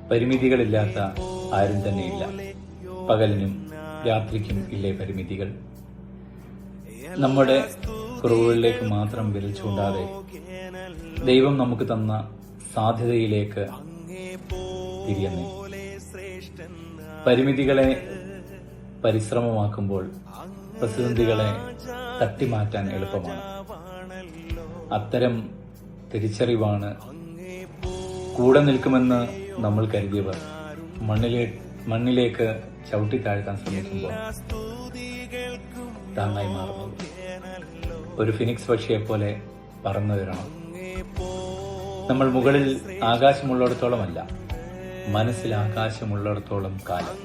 പരിമിതികളില്ലാത്ത ആരും തന്നെയില്ല. പകലിനും രാത്രിക്കും ഇല്ലേ പരിമിതികൾ? നമ്മുടെ കുറവുകളിലേക്ക് മാത്രം വിരൽ ചൂണ്ടാതെ ദൈവം നമുക്ക് തന്ന സാധ്യതയിലേക്ക് തിരിയുന്നേ. പരിമിതികളെ പരിശ്രമമാക്കുമ്പോൾ പ്രതിസന്ധികളെ തട്ടിമാറ്റാൻ എളുപ്പമാണ്. അത്തരം തിരിച്ചറിവാണ് കൂടെ നിൽക്കുമെന്ന് നമ്മൾ കരുതിയവർ മണ്ണിലേക്ക് ചവിട്ടി താഴ്ത്താൻ ശ്രമിക്കുമ്പോൾ താങ്ങായി മാറുന്നത്. ഒരു ഫിനിക്സ് പക്ഷിയെപ്പോലെ പറന്നുയരണം. നമ്മൾ മുകളിൽ ആകാശമുള്ളിടത്തോളമല്ല, മനസ്സിൽ ആകാശമുള്ളിടത്തോളം കാലം.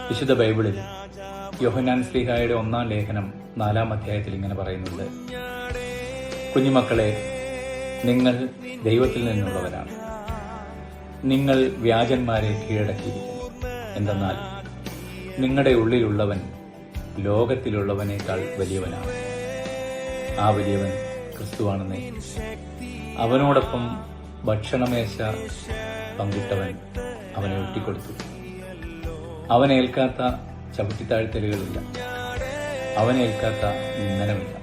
വിശുദ്ധ ബൈബിളിൽ യോഹന്നാൻ ശ്ലീഹായുടെ 1-ാം ലേഖനം 4-ാം അധ്യായത്തിൽ ഇങ്ങനെ പറയുന്നുണ്ട്: കുഞ്ഞുമക്കളെ, നിങ്ങൾ ദൈവത്തിൽ നിന്നുള്ളവരാണ്. നിങ്ങൾ വ്യാജന്മാരെ കീഴടക്കിയിരിക്കുന്നു. എന്തെന്നാൽ നിങ്ങളുടെ ഉള്ളിലുള്ളവൻ ലോകത്തിലുള്ളവനേക്കാൾ വലിയവനാണ്. ആ വലിയവൻ ക്രിസ്തുവാണെന്നേ. അവനോടൊപ്പം ഭക്ഷണമേശ പങ്കിട്ടവൻ അവനെ ഒറ്റിക്കൊടുത്തു. അവനേൽക്കാത്ത ചവിട്ടിത്താഴ്ത്തലുകളില്ല, അവനേൽക്കാത്ത നിന്ദനമില്ല.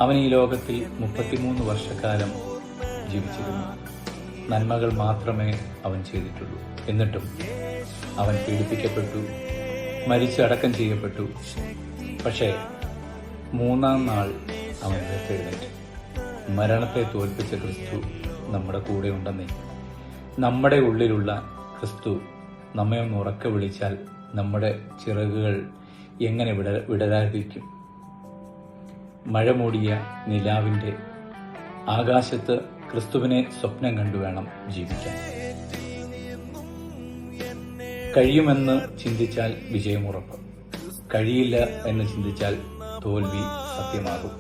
അവൻ ഈ ലോകത്തിൽ 33 വർഷക്കാലം ജീവിച്ചിരുന്നു. നന്മകൾ മാത്രമേ അവൻ ചെയ്തിട്ടുള്ളൂ. എന്നിട്ടും അവൻ പീഡിപ്പിക്കപ്പെട്ടു, മരിച്ച് അടക്കം ചെയ്യപ്പെട്ടു. പക്ഷേ 3-ാം നാൾ അവൻ ഉയർത്തെഴുന്നേറ്റു. മരണത്തെ തോൽപ്പിച്ച ക്രിസ്തു നമ്മുടെ കൂടെ ഉണ്ടെന്നേ. നമ്മുടെ ഉള്ളിലുള്ള ക്രിസ്തു നമ്മെ ഒന്ന് ഉറക്കെ വിളിച്ചാൽ നമ്മുടെ ചിറകുകൾ എങ്ങനെ വിടരാതിരിക്കും? മഴ മൂടിയ നിലാവിന്റെ ആകാശത്ത് ക്രിസ്തുവിനെ സ്വപ്നം കണ്ടു വേണം ജീവിക്കാൻ. കഴിയുമെന്ന് ചിന്തിച്ചാൽ വിജയമുറപ്പ്, കഴിയില്ല എന്ന് ചിന്തിച്ചാൽ തോൽവി സത്യമാകും.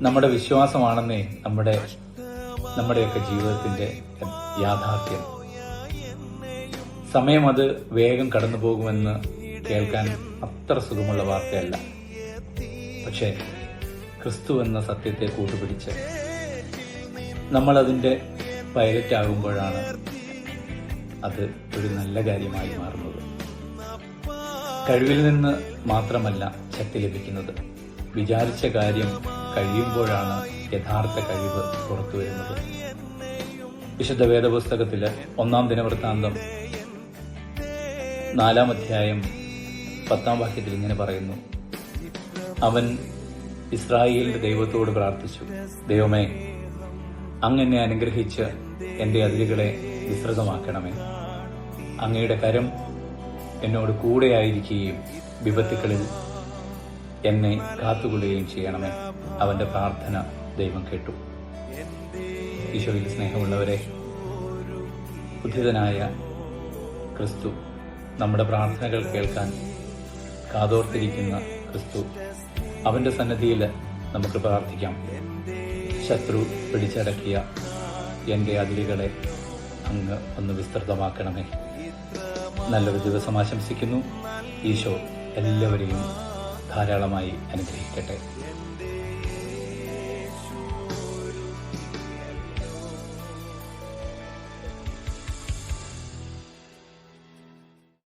നമ്മുടെ വിശ്വാസമാണെന്നേ നമ്മുടെയൊക്കെ ജീവിതത്തിന്റെ യാഥാർത്ഥ്യം. സമയം അത് വേഗം കടന്നു പോകുമെന്ന് കേൾക്കാൻ അത്ര സുഖമുള്ള വാർത്തയല്ല. പക്ഷേ ക്രിസ്തു എന്ന സത്യത്തെ കൂട്ടുപിടിച്ച് നമ്മൾ അതിന്റെ പൈലറ്റ് ആകുമ്പോഴാണ് അത് ഒരു നല്ല കാര്യമായി മാറുന്നത്. കഴിവിൽ നിന്ന് മാത്രമല്ല ശക്തി ലഭിക്കുന്നത്. വിചാരിച്ച കാര്യം കഴിയുമ്പോഴാണ് യഥാർത്ഥ കഴിവ് പുറത്തു വരുന്നത്. വിശുദ്ധ വേദപുസ്തകത്തില് 1-ാം ദിനവൃത്താന്തം 4-ാം അധ്യായം 10-ാം വാക്യത്തിൽ ഇങ്ങനെ പറയുന്നു: അവൻ ഇസ്രായേലിന്റെ ദൈവത്തോട് പ്രാർത്ഥിച്ചു, ദൈവമേ, അങ്ങ് അനുഗ്രഹിച്ച് എന്റെ അതിരുകളെ വിസ്തൃതമാക്കണമേ. അങ്ങയുടെ കരം എന്നോട് കൂടെയായിരിക്കുകയും വിപത്തുക്കളിൽ എന്നെ കാത്തുകൊള്ളുകയും ചെയ്യണമേ. അവന്റെ പ്രാർത്ഥന ദൈവം കേട്ടു. ഈശോയിൽ സ്നേഹമുള്ളവരെ, ഉദ്ധിതനായ ക്രിസ്തു, നമ്മുടെ പ്രാർത്ഥനകൾ കേൾക്കാൻ കാതോർത്തിരിക്കുന്ന ക്രിസ്തു, അവന്റെ സന്നിധിയിൽ നമുക്ക് പ്രാർത്ഥിക്കാം. ശത്രു പിടിച്ചടക്കിയ എന്റെ അതിരുകളെ അങ്ങ് ഒന്ന് വിസ്തൃതമാക്കണമേ. നല്ലൊരു ദിവസം ആശംസിക്കുന്നു. ഈശോ എല്ലാവരെയും ധാരാളമായി അനുഗ്രഹിക്കട്ടെ.